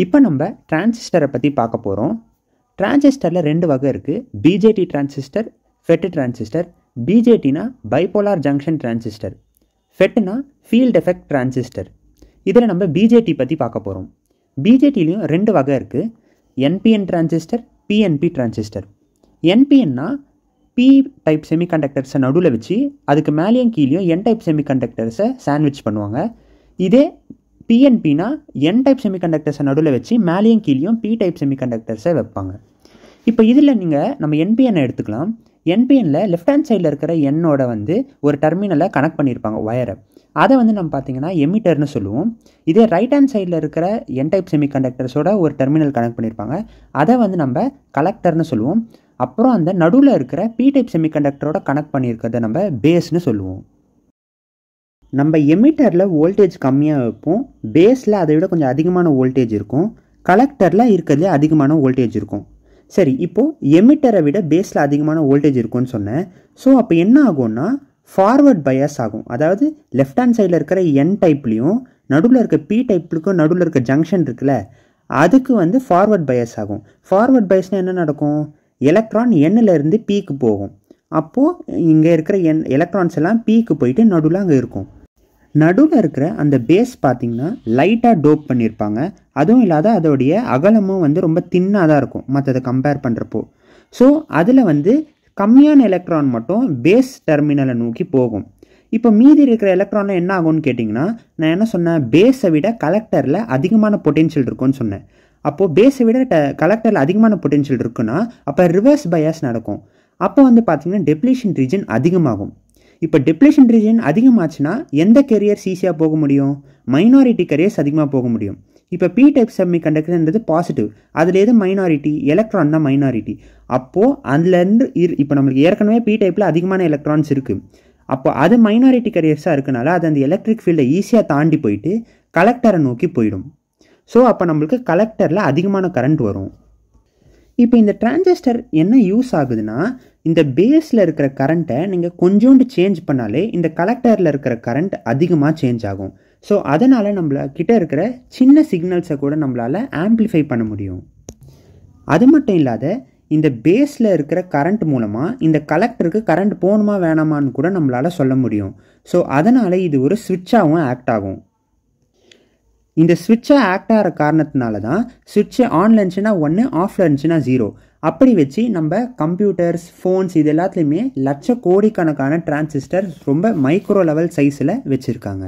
இப்போ நம்ம டிரான்சிஸ்டரை பற்றி பார்க்க போகிறோம். டிரான்சிஸ்டரில் 2 வகை இருக்குது. BJT transistor, FET transistor. பிஜேடினா பைபோலார் ஜங்ஷன் டிரான்சிஸ்டர், ஃபெட்னா ஃபீல்ட் எஃபெக்ட் டிரான்சிஸ்டர். இதில் நம்ம பிஜேடி பற்றி பார்க்க போகிறோம். பிஜேடிலையும் 2 வகை இருக்குது. NPN transistor, PNP transistor. என்பிஎன்னா பி டைப் செமிகண்டக்டர்ஸை நடுவில் வச்சு அதுக்கு மேலேயும் கீழேயும் என் டைப் செமிகண்டக்டர்ஸை சாண்ட்விச் பண்ணுவாங்க. இதே பிஎன்பினா என் டைப் செமிகண்டக்டர்ஸை நடுவில் வச்சு மேலேயும் கீழேயும் பி டைப் செமிகண்டக்டர்ஸை வைப்பாங்க. இப்போ இதில் நம்ம என்பிஎன்னை எடுத்துக்கலாம். என்பிஎனில் லெஃப்ட் ஹேண்ட் சைடில் இருக்கிற எண்ணோட ஒரு டெர்மினலை கனெக்ட் பண்ணியிருப்பாங்க ஒயரை. அதை நம்ம பார்த்தீங்கன்னா எமிட்டர்னு சொல்லுவோம். இதே ரைட் ஹேண்ட் சைடில் இருக்கிற என் டைப் செமிகண்டக்டர்ஸோட ஒரு டெர்மினல் கனெக்ட் பண்ணியிருப்பாங்க. அதை நம்ம கலெக்டர்னு சொல்லுவோம். அப்புறம் அந்த நடுவில் இருக்கிற பி டைப் செமிகண்டக்டரோட கனெக்ட் பண்ணியிருக்கிறத நம்ம பேஸ்னு சொல்லுவோம். நம்ம எமிட்டரில் வோல்டேஜ் கம்மியாக வைப்போம், பேஸில் அதை விட கொஞ்சம் அதிகமான வோல்டேஜ் இருக்கும், கலெக்டரில் இருக்கிறதுலே அதிகமான வோல்டேஜ் இருக்கும். சரி, இப்போது எமிட்டரை விட பேஸில் அதிகமான வோல்டேஜ் இருக்கும்னு சொன்னேன். ஸோ அப்போ என்ன ஆகும்னா ஃபார்வர்ட் பயாஸ் ஆகும். அதாவது லெஃப்ட் ஹேண்ட் சைடில் இருக்கிற என் டைப்லேயும் நடுவில் இருக்க பி டைப்புக்கும் நடுவில் இருக்க ஜங்ஷன் இருக்குல்ல, அதுக்கு ஃபார்வர்ட் பயாஸ் ஆகும். ஃபார்வர்ட் பயாஸ்னால் என்ன நடக்கும்? எலக்ட்ரான் எண்ணிலேருந்து பீக்கு போகும். அப்போது இங்கே இருக்கிற எலக்ட்ரான்ஸ் எல்லாம் பீக்கு போயிட்டு நடுவில் அங்கே இருக்கும். நடுவில் இருக்கிற அந்த பேஸ் பார்த்திங்கன்னா லைட்டாக டோப் பண்ணியிருப்பாங்க. அதுவும் இல்லாத அதோடைய அகலமும் ரொம்ப தின்னாக தான் இருக்கும் மற்றதை கம்பேர் பண்ணுறப்போ. ஸோ அதில் கம்மியான எலக்ட்ரான் மட்டும் பேஸ் டெர்மினலை நோக்கி போகும். இப்போ மீதி இருக்கிற எலக்ட்ரானில் என்ன ஆகும்னு கேட்டிங்கன்னா, நான் என்ன சொன்னேன், பேஸை விட கலெக்டரில் அதிகமான பொட்டென்ஷியல் இருக்குன்னு சொன்னேன். அப்போது பேஸை விட கலெக்டரில் அதிகமான பொட்டென்ஷியல் இருக்குன்னா அப்போ ரிவர்ஸ் பயாஸ் நடக்கும். அப்போ பார்த்திங்கன்னா டெப்ளீஷன் ரீஜன் அதிகமாகும். இப்போ டெப்ளீஷன் ரீஜன் அதிகமாச்சுன்னா எந்த கேரியர்ஸ் ஈஸியாக போக முடியும்? மைனாரிட்டி கேரியர்ஸ் அதிகமாக போக முடியும். இப்போ பி டைப் செமிகண்டக்டர்ன்றது பாசிட்டிவ், அதில் எது மைனாரிட்டி? எலக்ட்ரான் தான் மைனாரிட்டி. அப்போது அதுலேருந்து இப்போ நம்மளுக்கு ஏற்கனவே பி டைப்பில் அதிகமான எலக்ட்ரான்ஸ் இருக்குது. அப்போ அது மைனாரிட்டி கேரியர்ஸாக இருக்கனால அது அந்த எலக்ட்ரிக் ஃபீல்டை ஈஸியாக தாண்டி போயிட்டு கலெக்டரை நோக்கி போயிடும். ஸோ அப்போ நம்மளுக்கு கலெக்டரில் அதிகமான கரண்ட் வரும். இப்போ இந்த டிரான்சிஸ்டர் என்ன யூஸ் ஆகுதுன்னா, இந்த பேஸில் இருக்கிற கரண்ட்டை நீங்கள் கொஞ்சோண்டு சேஞ்ச் பண்ணாலே இந்த கலெக்டரில் இருக்கிற கரண்ட் அதிகமாக சேஞ்ச் ஆகும். ஸோ அதனால் நம்மளக்கிட்ட இருக்கிற சின்ன சிக்னல்ஸை கூட நம்மளால் ஆம்ப்ளிஃபை பண்ண முடியும். அது மட்டும் இல்லாத இந்த பேஸில் இருக்கிற கரண்ட் மூலமாக இந்த கலெக்டருக்கு கரண்ட் போகணுமா வேணாமான்னு கூட நம்மளால் சொல்ல முடியும். ஸோ அதனால் இது ஒரு ஸ்விட்சாகவும் ஆக்ட் ஆகும். இந்த ஸ்விட்சை ஆக்ட் ஆகிற காரணத்தினால தான் ஸ்விட்சு ஆன்ல இருந்துச்சுன்னா 1, ஆஃப்ல இருந்துச்சுன்னா 0. அப்படி வச்சு நம்ம கம்ப்யூட்டர்ஸ், ஃபோன்ஸ் இது எல்லாத்துலேயுமே லட்ச கோடிக்கணக்கான டிரான்சிஸ்டர் ரொம்ப மைக்ரோ லெவல் சைஸில் வச்சுருக்காங்க.